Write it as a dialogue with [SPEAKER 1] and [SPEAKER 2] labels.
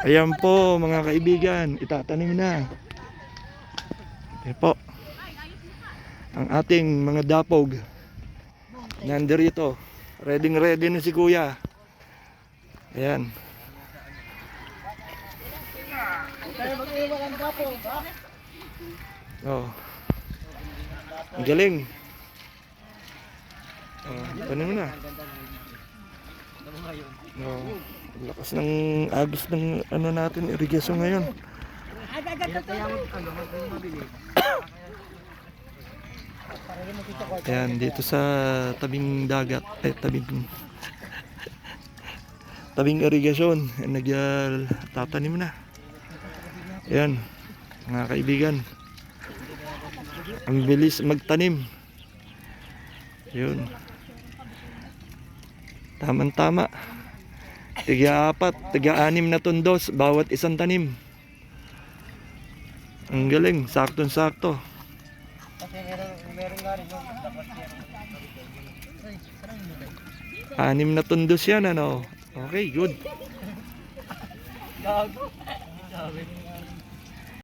[SPEAKER 1] Ayan po mga kaibigan, itatanim na. Ayan po. Ang ating mga dapog. Nandirito. Ready na si kuya. Ayan. Oh. Ang galing. Oh, tanim mo na. Oh, lakas ng agos ng ano natin, irigasyon ngayon. Ayan, dito sa tabing dagat, tabing irigasyon, nagtatanim na. Ayan, mga kaibigan. Ang bilis magtanim. Yun. Tama-tama. Tiga-4, tiga-6 na tundos bawat isang tanim. Ang galing, saktong-sakto. Anim na tundos yan, ano? Okay, good.